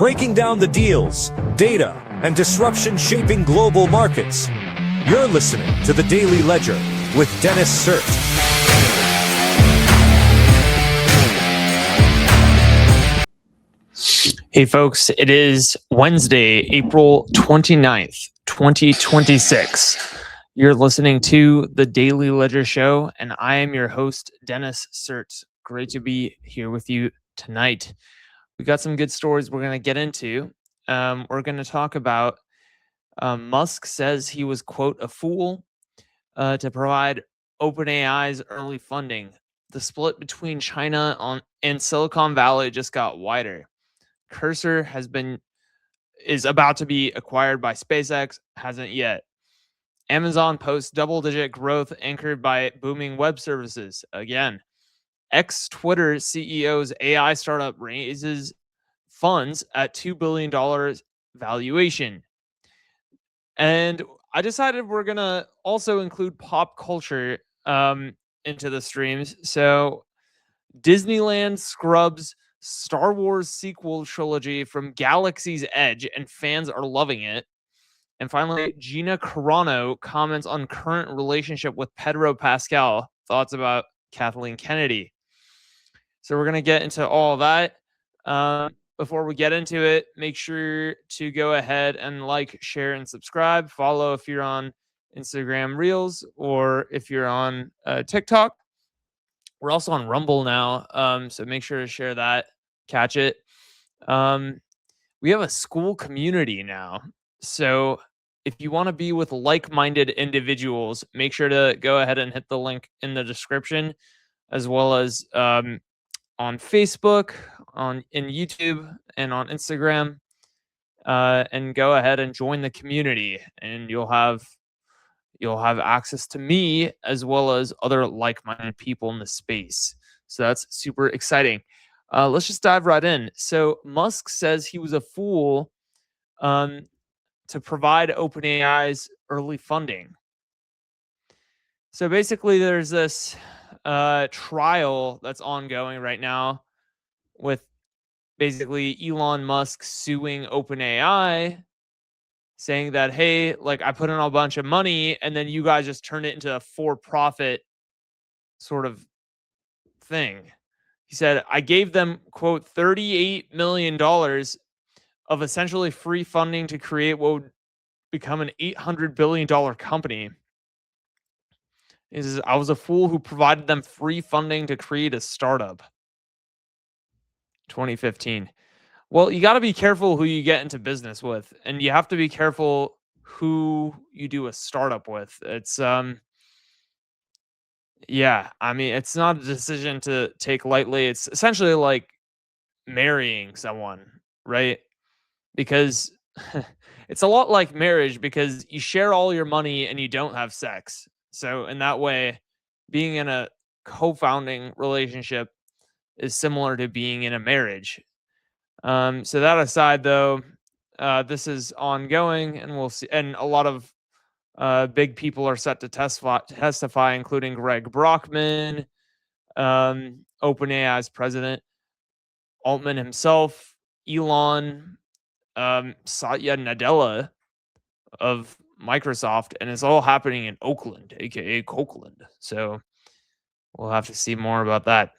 breaking down the deals, data, and disruption shaping global markets. You're listening to The Daily Ledger with Dennis Sert. Hey folks, it is Wednesday, April 29th, 2026. You're listening to The Daily Ledger Show, and I am your host, Dennis Sert. Great to be here with you tonight. We got some good stories we're going to get into. We're going to talk about Musk says he was, quote, a fool to provide OpenAI's early funding. The split between China and Silicon Valley just got wider. Cursor is about to be acquired by SpaceX, hasn't yet. Amazon posts double-digit growth anchored by booming web services. Again, ex-Twitter CEO's AI startup raises funds at $2 billion valuation. And I decided we're going to also include pop culture into the streams. So Disneyland scrubs Star Wars sequel trilogy from Galaxy's Edge, and fans are loving it. And finally, Gina Carano comments on current relationship with Pedro Pascal. Thoughts about Kathleen Kennedy. So we're going to get into all that. Before we get into it, make sure to go ahead and like, share, and subscribe. Follow if you're on Instagram Reels or if you're on TikTok. We're also on Rumble now, so make sure to share that, catch it. We have a school community now. So if you want to be with like-minded individuals, make sure to go ahead and hit the link in the description, as well as on Facebook, in YouTube, and on Instagram. And go ahead and join the community, and you'll have access to me as well as other like-minded people in the space. So that's super exciting. Let's just dive right in. So Musk says he was a fool to provide OpenAI's early funding. So basically there's this trial that's ongoing right now with basically Elon Musk suing OpenAI, saying that, hey, like I put in a bunch of money and then you guys just turned it into a for-profit sort of thing. He said, I gave them, quote, $38 million of essentially free funding to create what would become an $800 billion company. He says, I was a fool who provided them free funding to create a startup. 2015. Well, you got to be careful who you get into business with, and you have to be careful who you do a startup with. It's yeah, I mean, it's not a decision to take lightly. It's essentially like marrying someone, right? Because it's a lot like marriage, because you share all your money and you don't have sex. So in that way, being in a co-founding relationship is similar to being in a marriage. So that aside, though, this is ongoing, and we'll see. And a lot of big people are set to testify, including Greg Brockman, OpenAI's president, Altman himself, Elon, Satya Nadella of Microsoft, and it's all happening in Oakland, aka Cokeland. So we'll have to see more about that.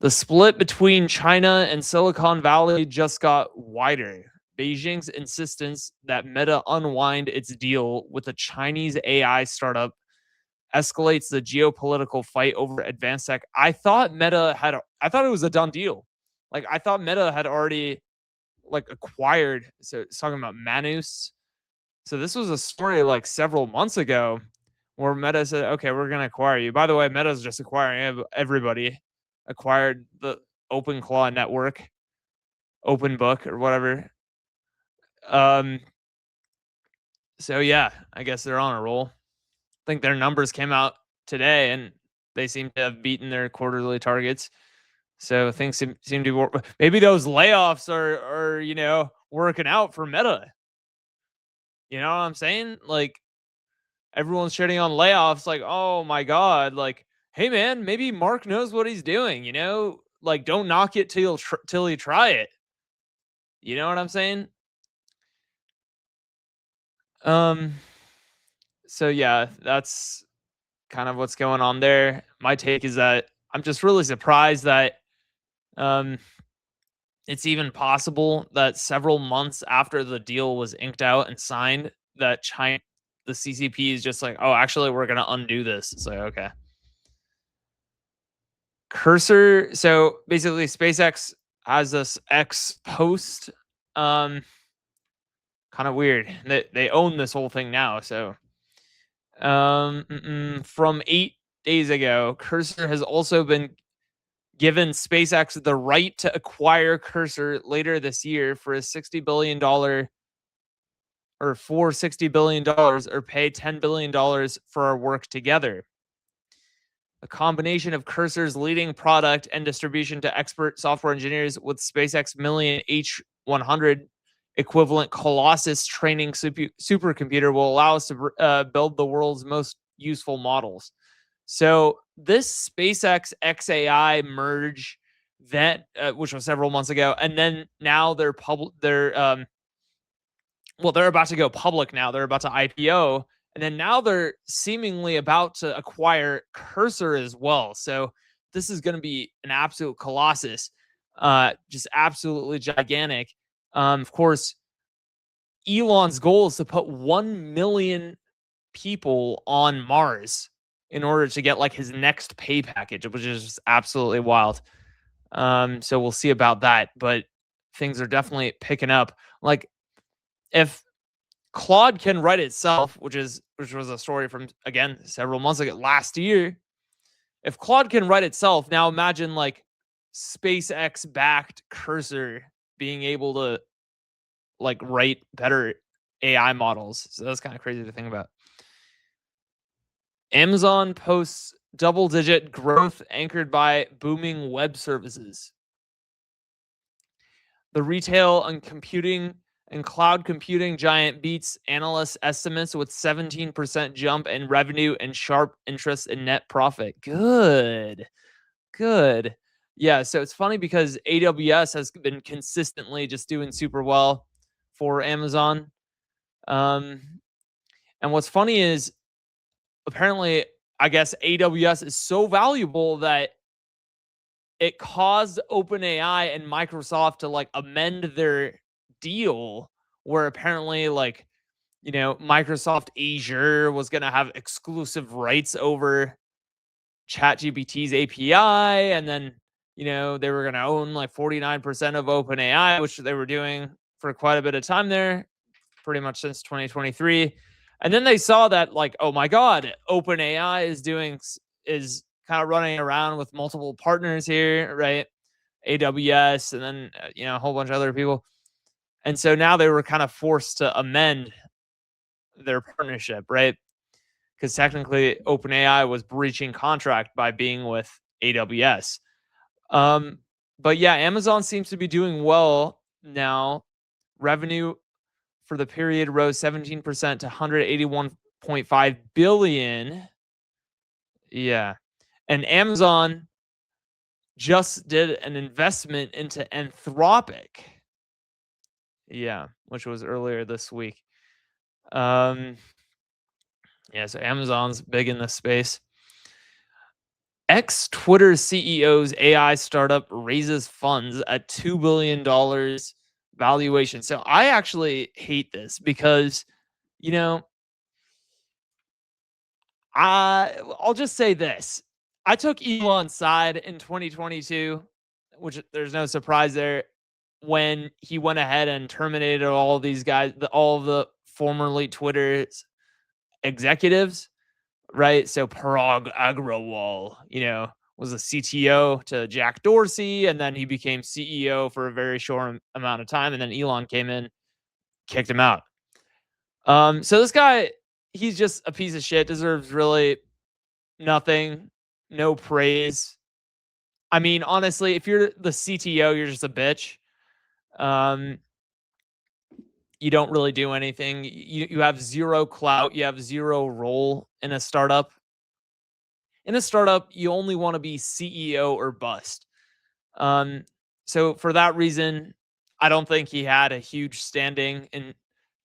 The split between China and Silicon Valley just got wider. Beijing's insistence that Meta unwind its deal with a Chinese AI startup escalates the geopolitical fight over advanced tech. I thought it was a done deal. Like, I thought Meta had already acquired. So it's talking about Manus. So this was a story like several months ago where Meta said, okay, we're going to acquire you. By the way, Meta's just acquiring everybody. Acquired the OpenClaw network, Open Book, or whatever. So yeah, I guess they're on a roll. I think their numbers came out today, and they seem to have beaten their quarterly targets. So things seem to work. Maybe those layoffs are working out for Meta. You know what I'm saying? Like, everyone's shitting on layoffs. Like, oh my god, like, hey man, maybe Mark knows what he's doing. Like, don't knock it till you try it. You know what I'm saying? Um, so yeah, that's kind of what's going on there. My take is that I'm just really surprised that um it's even possible that several months after the deal was inked out and signed, that China, the CCP is just like, oh, actually, we're gonna undo this. It's like, okay. Cursor. So basically, SpaceX has this X post. Um, Kind of weird. They own this whole thing now. So from 8 days ago, Cursor has also been given SpaceX the right to acquire Cursor later this year for a $60 billion or for $60 billion or pay $10 billion for our work together. A combination of Cursor's leading product and distribution to expert software engineers with SpaceX Million H100 equivalent Colossus training supercomputer will allow us to build the world's most useful models. So this SpaceX XAI merge that which was several months ago, and then now they're they're about to go public now. They're about to IPO, and then now they're seemingly about to acquire Cursor as well. So this is going to be an absolute colossus, just absolutely gigantic. Of course, Elon's goal is to put 1 million people on Mars in order to get like his next pay package, which is just absolutely wild. So we'll see about that, but things are definitely picking up. Like if Claude can write itself, which was a story from again several months ago last year. If Claude can write itself, now imagine like SpaceX backed Cursor being able to like write better AI models. So that's kind of crazy to think about. Amazon posts double digit growth anchored by booming web services. The retail and computing and cloud computing giant beats analysts' estimates with 17% jump in revenue and sharp interest in net profit. Good. Good. Yeah, so it's funny because AWS has been consistently just doing super well for Amazon. Um, and what's funny is apparently, I guess AWS is so valuable that it caused OpenAI and Microsoft to like amend their deal where apparently like Microsoft Azure was going to have exclusive rights over ChatGPT's API, and then they were going to own like 49% of OpenAI, which they were doing for quite a bit of time there, pretty much since 2023. And then they saw that like, oh my god, OpenAI is kind of running around with multiple partners here, right? AWS, and then a whole bunch of other people. And so now they were kind of forced to amend their partnership, right? Because technically OpenAI was breaching contract by being with AWS. But yeah, Amazon seems to be doing well now. Revenue for the period rose 17% to 181.5 billion. Yeah. And Amazon just did an investment into Anthropic. Yeah, which was earlier this week. Yeah, so Amazon's big in this space. Twitter CEO's AI startup raises funds at $2 billion valuation. So I actually hate this because, I'll just say this. I took Elon's side in 2022, which there's no surprise there, when he went ahead and terminated all of these guys, all of the formerly Twitter's executives, right? So Parag Agrawal, was a CTO to Jack Dorsey, and then he became CEO for a very short amount of time, and then Elon came in, kicked him out. So this guy, he's just a piece of shit, deserves really nothing, no praise. I mean, honestly, if you're the CTO, you're just a bitch. You don't really do anything. You have zero clout. You have zero role in a startup. In a startup, you only want to be CEO or bust. So for that reason, I don't think he had a huge standing in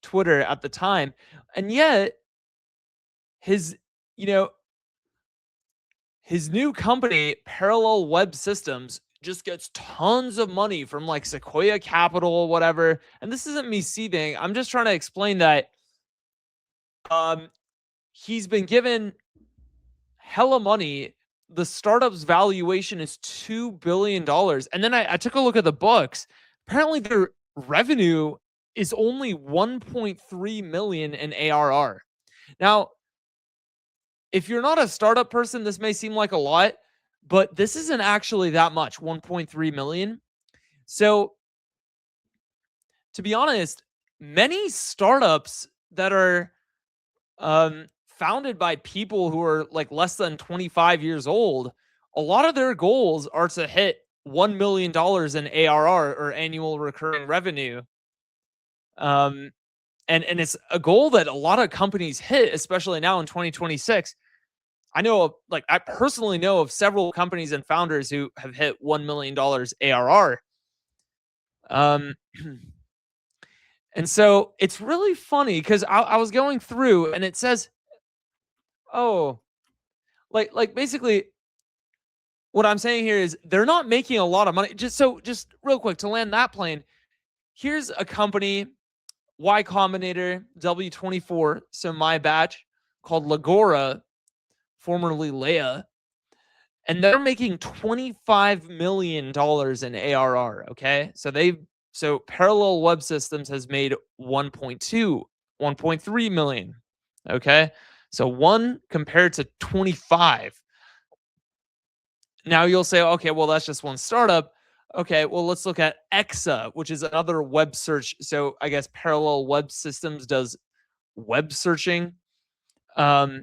Twitter at the time. And yet his, you know, his new company, Parallel Web Systems, just gets tons of money from like Sequoia Capital, whatever. And this isn't me seething. I'm just trying to explain that he's been given hella money. The startup's valuation is $2 billion. And then I took a look at the books. Apparently their revenue is only 1.3 million in ARR. Now, if you're not a startup person, this may seem like a lot, but this isn't actually that much, 1.3 million. So, to be honest, many startups that are founded by people who are like less than 25 years old, a lot of their goals are to hit $1 million in ARR or annual recurring revenue. And it's a goal that a lot of companies hit, especially now in 2026. I personally know of several companies and founders who have hit $1 million ARR. And so it's really funny because I was going through and it says, oh, like basically what I'm saying here is they're not making a lot of money. Just real quick to land that plane. Here's a company, Y Combinator W24, so my batch, called Lagora, formerly Leia, and they're making $25 million in ARR. Okay, so Parallel Web Systems has made 1.3 million. Okay, so 1 compared to 25. Now you'll say, okay, well, that's just one startup. Okay, well, let's look at Exa, which is another web search. So I guess Parallel Web Systems does web searching, but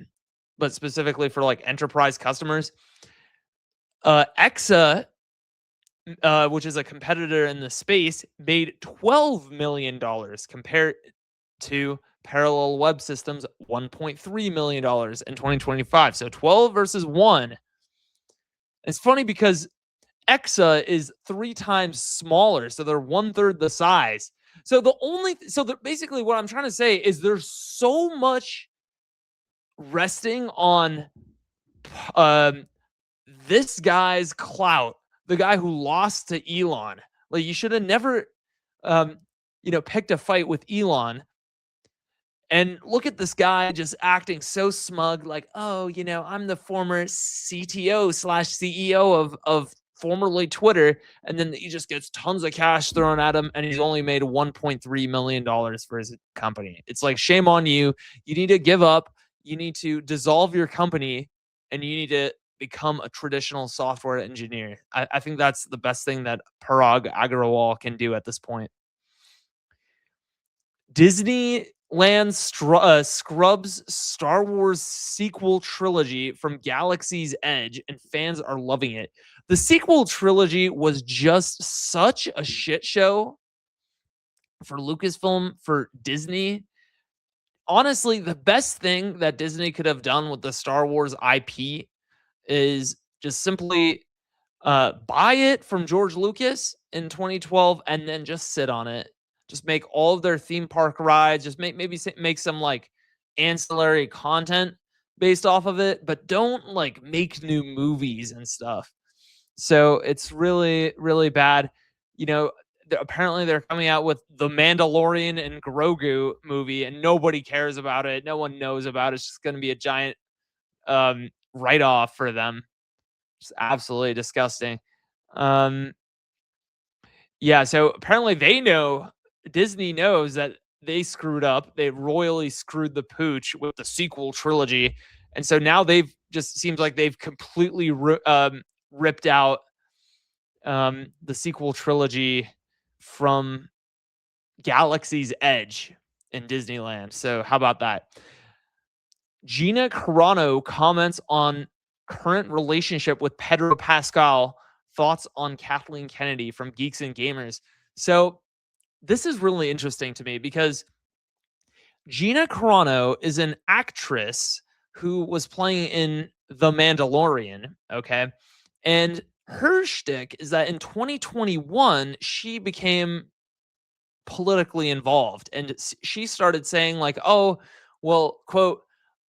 specifically for like enterprise customers. Exa, which is a competitor in the space, made $12 million compared to Parallel Web Systems $1.3 million in 2025. So 12 versus 1. It's funny because Exa is 3 times smaller, so they're 1/3 the size. So basically what I'm trying to say is there's so much resting on this guy's clout, the guy who lost to Elon. Like, you should have never picked a fight with Elon. And look at this guy just acting so smug, like, oh, I'm the former CTO/CEO of formerly Twitter. And then he just gets tons of cash thrown at him, and he's only made $1.3 million for his company. It's like, shame on you. You need to give up. You need to dissolve your company, and you need to become a traditional software engineer. I think that's the best thing that Parag Agrawal can do at this point. Disneyland scrubs Star Wars sequel trilogy from Galaxy's Edge, and fans are loving it. The sequel trilogy was just such a shit show for Lucasfilm, for Disney. Honestly, the best thing that Disney could have done with the Star Wars IP is just simply buy it from George Lucas in 2012 and then just sit on it. Just make all of their theme park rides. Just make some like ancillary content based off of it, but don't like make new movies and stuff. So it's really, really bad. Apparently they're coming out with the Mandalorian and Grogu movie, and nobody cares about it. No one knows about it. It's just going to be a giant write-off for them. Just absolutely disgusting. Yeah, so apparently Disney knows that they screwed up. They royally screwed the pooch with the sequel trilogy. And so now seems like they've completely ripped out the sequel trilogy from Galaxy's Edge in Disneyland. So how about that? Gina Carano comments on current relationship with Pedro Pascal. Thoughts on Kathleen Kennedy from Geeks and Gamers. So this is really interesting to me because Gina Carano is an actress who was playing in The Mandalorian, okay? And her shtick is that in 2021, she became politically involved. And she started saying, like, oh, well, quote,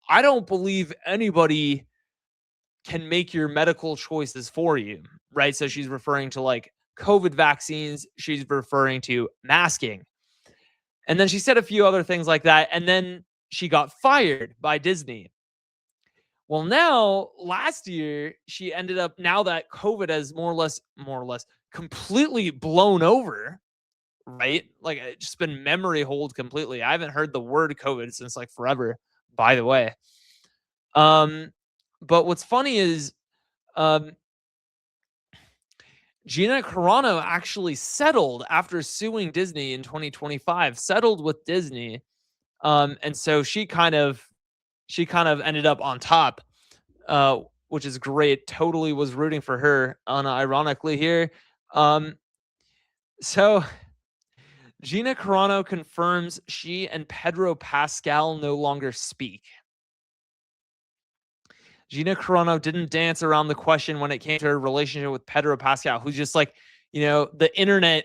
I don't believe anybody can make your medical choices for you, right? So she's referring to like COVID vaccines, she's referring to masking. And then she said a few other things like that. And then she got fired by Disney. Well, now last year, she ended up, now that COVID has more or less completely blown over, right? Like it's just been memory hold completely. I haven't heard the word COVID since like forever, by the way. But what's funny is um Gina Carano actually settled after suing Disney in 2025, settled with Disney. And so she kind of ended up on top, uh, which is great. Totally was rooting for her, unironically here. Um, so Gina Carano confirms she and Pedro Pascal no longer speak. Gina Carano didn't dance around the question when it came to her relationship with Pedro Pascal, who's just like, the internet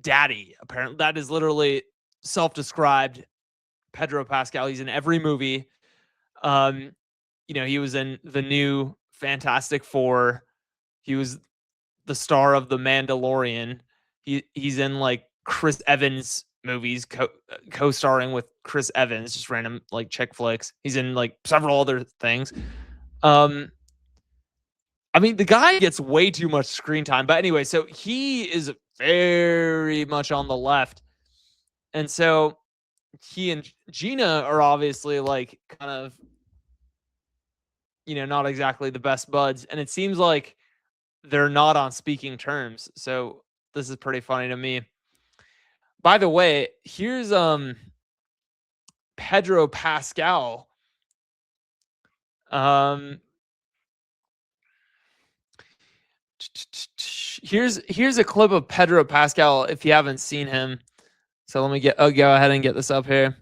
daddy. Apparently, that is literally self-described Pedro Pascal. He's in every movie. Um, he was in the new Fantastic Four. He was the star of The Mandalorian. He's in like Chris Evans movies, co-starring with Chris Evans, just random like chick flicks. He's in like several other things. I mean, the guy gets way too much screen time. But anyway, so he is very much on the left. And so he and Gina are obviously like kind of, not exactly the best buds. And it seems like they're not on speaking terms. So this is pretty funny to me. By the way, here's Pedro Pascal. Here's a clip of Pedro Pascal if you haven't seen him. So let me go ahead and get this up here.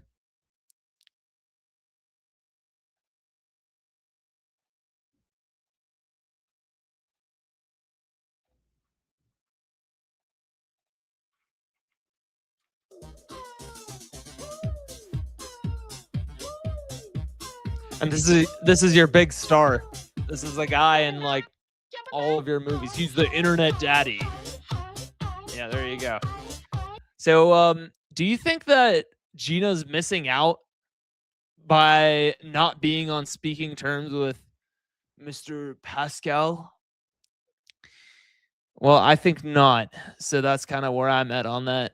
And this is your big star. This is the guy in like all of your movies. He's the internet daddy. Yeah, there you go. So do you think that Gina's missing out by not being on speaking terms with Mr. Pascal? Well, I think not. So that's kind of where I'm at on that.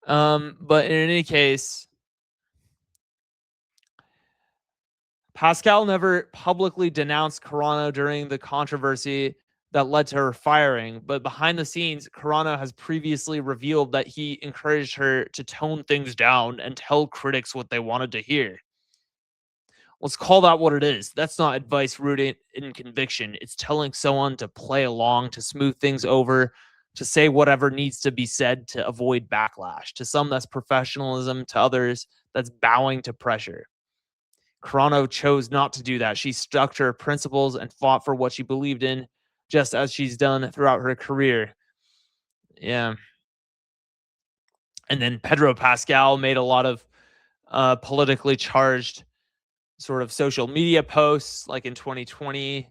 But in any case, Pascal never publicly denounced Carano during the controversy that led to her firing, but behind the scenes, Carano has previously revealed that he encouraged her to tone things down and tell critics what they wanted to hear. Let's call that what it is. That's not advice rooted in conviction. It's telling someone to play along, to smooth things over, to say whatever needs to be said to avoid backlash. To some, that's professionalism. To others, that's bowing to pressure. Carano chose not to do that. She stuck to her principles and fought for what she believed in, just as she's done throughout her career. Yeah. And then Pedro Pascal made a lot of politically charged sort of social media posts, like in 2020,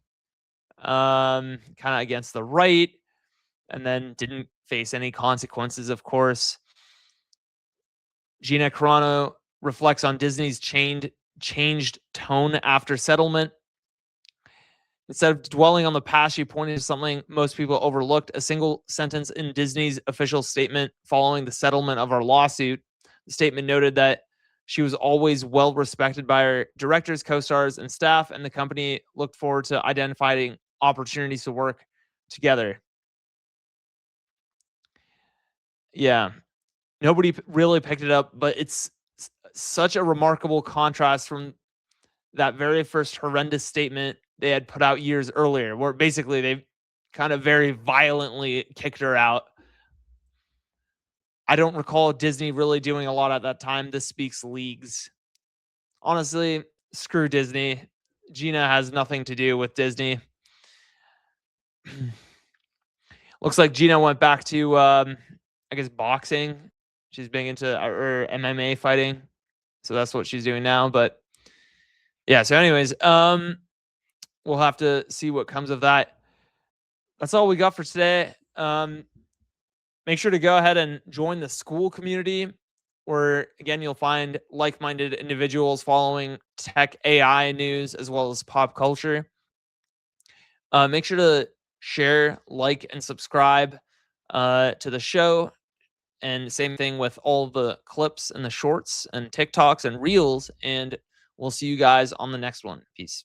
kind of against the right, and then didn't face any consequences, of course. Gina Carano reflects on Disney's changed tone after settlement. Instead of dwelling on the past, she pointed to something most people overlooked, a single sentence in Disney's official statement following the settlement of our lawsuit. The statement noted that she was always well respected by her directors, co-stars, and staff, and the company looked forward to identifying opportunities to work together. Yeah, nobody really picked it up, but it's such a remarkable contrast from that very first horrendous statement they had put out years earlier, where basically they kind of very violently kicked her out. I don't recall Disney really doing a lot at that time. This speaks leagues. Honestly, screw Disney. Gina has nothing to do with Disney. Looks like Gina went back to, I guess, boxing. She's big into her MMA fighting, so that's what she's doing now. But yeah, so anyways, we'll have to see what comes of that. That's all we got for today. Make sure to go ahead and join the school community, where again you'll find like-minded individuals following tech, AI news as well as pop culture. Make sure to share, like, and subscribe to the show. And same thing with all the clips and the shorts and TikToks and reels. And we'll see you guys on the next one. Peace.